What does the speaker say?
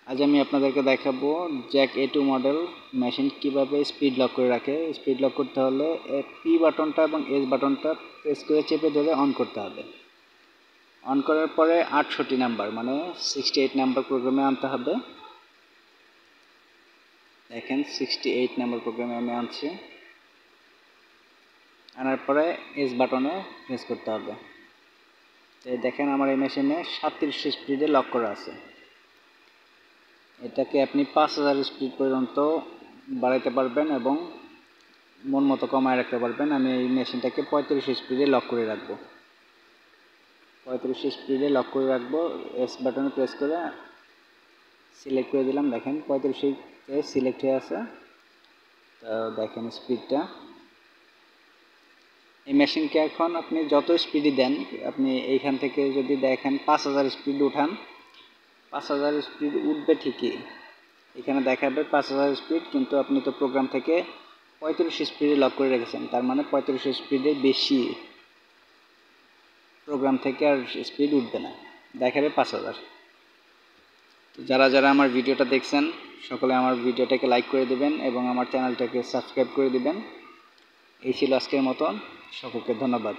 আজ আমি আপনাদেরকে দেখাবো জ্যাক A2 মডেল মেশিন কিভাবে স্পিড লক করে রাখে। স্পিড লক করতে হলে পি বাটনটা এবং এস বাটনটা প্রেস করে চেপে ধরে অন করতে হবে। অন করার পরে 68 নাম্বার মানে 68 নাম্বার প্রোগ্রামে আনতে হবে। দেখেন 68 নাম্বার প্রোগ্রামে আমি আনছি। আনার পরে এস বাটনে প্রেস করতে হবে। দেখেন আমার এই মেশিনে 37 স্পিডে লক করা আছে। এটাকে আপনি 5000 স্পিড পর্যন্ত বাড়াইতে পারবেন এবং মন মতো কমায় রাখতে পারবেন। আমি এই মেশিনটাকে 35 স্পিডে লক করে রাখবো। 35 স্পিডে লক করে রাখবো। এস বাটনে প্রেস করে সিলেক্ট করে দিলাম। দেখেন 35-এ সিলেক্ট হয়ে আছে। তো দেখেন স্পিডটা। এই মেশিনকে এখন আপনি যত স্পিডই দেন, আপনি এইখান থেকে যদি দেখেন 5000 স্পিড উঠান, 5000 স্পিড উঠবে ঠিকই। এখানে দেখাবে 5000 স্পিড, কিন্তু আপনি তো প্রোগ্রাম থেকে 35 স্পিডে লক করে রেখেছেন, তার মানে 35 স্পিডের বেশি প্রোগ্রাম থেকে আর স্পিড উঠবে না, দেখাবে 5000। তো যারা যারা আমার ভিডিওটা দেখছেন সকলে আমার ভিডিওটাকে লাইক করে দিবেন এবং আমার চ্যানেলটাকে সাবস্ক্রাইব করে দিবেন। এই ছিল আজকের মতন, সকলকে ধন্যবাদ।